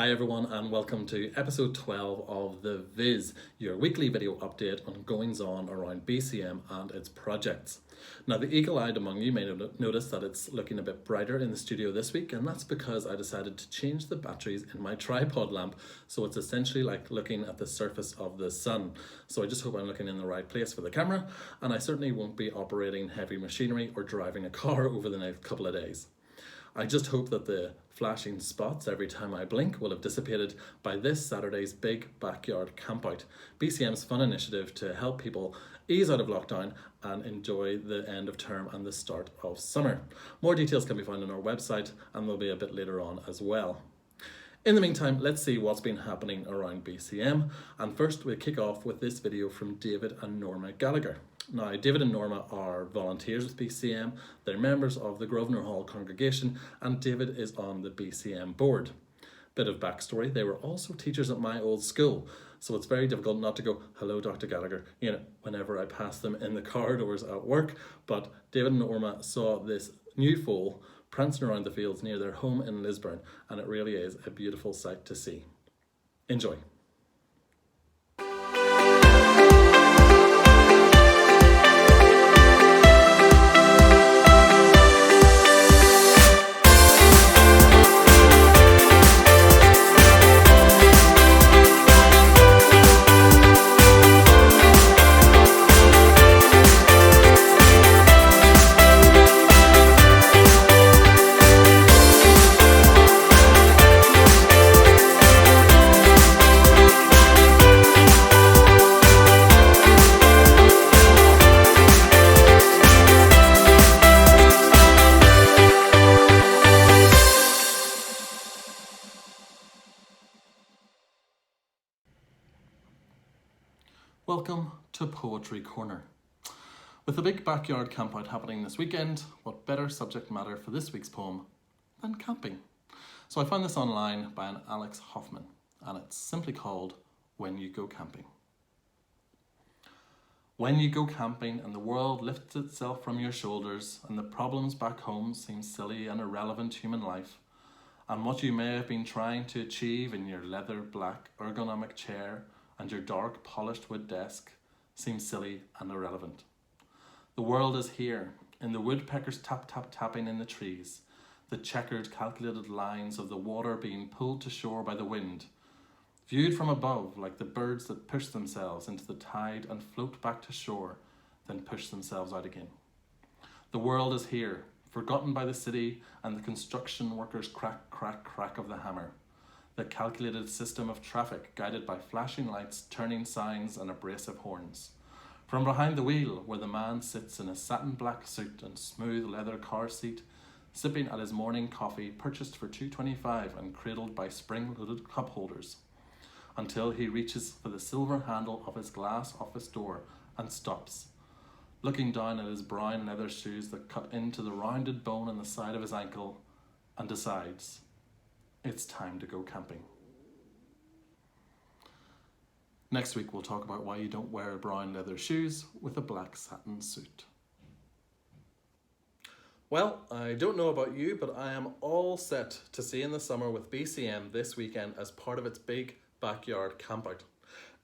Hi everyone and welcome to episode 12 of The Viz, your weekly video update on goings on around BCM and its projects. Now the eagle-eyed among you may notice that it's looking a bit brighter in the studio this week, and that's because I decided to change the batteries in my tripod lamp so it's essentially like looking at the surface of the sun. So I just hope I'm looking in the right place for the camera, and I certainly won't be operating heavy machinery or driving a car over the next couple of days. I just hope that the flashing spots every time I blink will have dissipated by this Saturday's big backyard campout, BCM's fun initiative to help people ease out of lockdown and enjoy the end of term and the start of summer. More details can be found on our website and will be a bit later on as well. In the meantime, let's see what's been happening around BCM, and first we'll kick off with this video from David and Norma Gallagher. Now, David and Norma are volunteers with BCM, they're members of the Grosvenor Hall congregation, and David is on the BCM board. Bit of backstory, they were also teachers at my old school, so it's very difficult not to go, "Hello, Dr. Gallagher," whenever I pass them in the corridors at work. But David and Norma saw this new foal prancing around the fields near their home in Lisburn, and it really is a beautiful sight to see. Enjoy. Welcome to Poetry Corner. With the big backyard campout happening this weekend, what better subject matter for this week's poem than camping? So I found this online by an Alex Hoffman, and it's simply called When You Go Camping. When you go camping and the world lifts itself from your shoulders and the problems back home seem silly and irrelevant to human life, and what you may have been trying to achieve in your leather black ergonomic chair and your dark polished wood desk seems silly and irrelevant. The world is here, in the woodpeckers tapping in the trees, the checkered calculated lines of the water being pulled to shore by the wind, viewed from above like the birds that push themselves into the tide and float back to shore, then push themselves out again. The world is here, forgotten by the city and the construction workers' crack, crack, crack of the hammer. The calculated system of traffic guided by flashing lights, turning signs and abrasive horns. From behind the wheel, where the man sits in a satin black suit and smooth leather car seat, sipping at his morning coffee purchased for $2.25 and cradled by spring-loaded cup holders, until he reaches for the silver handle of his glass office door and stops, looking down at his brown leather shoes that cut into the rounded bone on the side of his ankle, and decides it's time to go camping. Next week we'll talk about why you don't wear brown leather shoes with a black satin suit. Well, I don't know about you, but I am all set to see in the summer with BCM this weekend as part of its big backyard campout.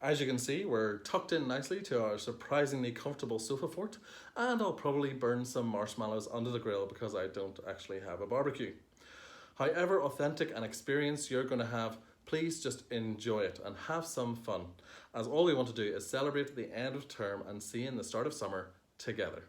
As you can see, we're tucked in nicely to our surprisingly comfortable sofa fort, and I'll probably burn some marshmallows under the grill because I don't actually have a barbecue. However authentic an experience you're going to have, please just enjoy it and have some fun, as all we want to do is celebrate the end of term and see in the start of summer together.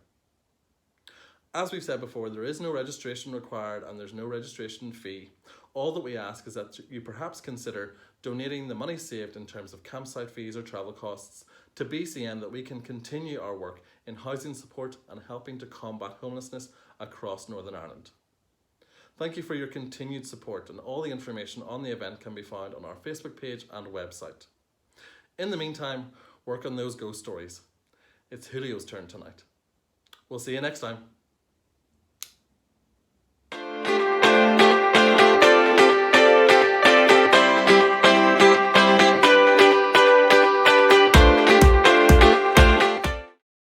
As we've said before, there is no registration required and there's no registration fee. All that we ask is that you perhaps consider donating the money saved in terms of campsite fees or travel costs to BCM, that we can continue our work in housing support and helping to combat homelessness across Northern Ireland. Thank you for your continued support, and all the information on the event can be found on our Facebook page and website. In the meantime, work on those ghost stories. It's Julio's turn tonight. We'll see you next time.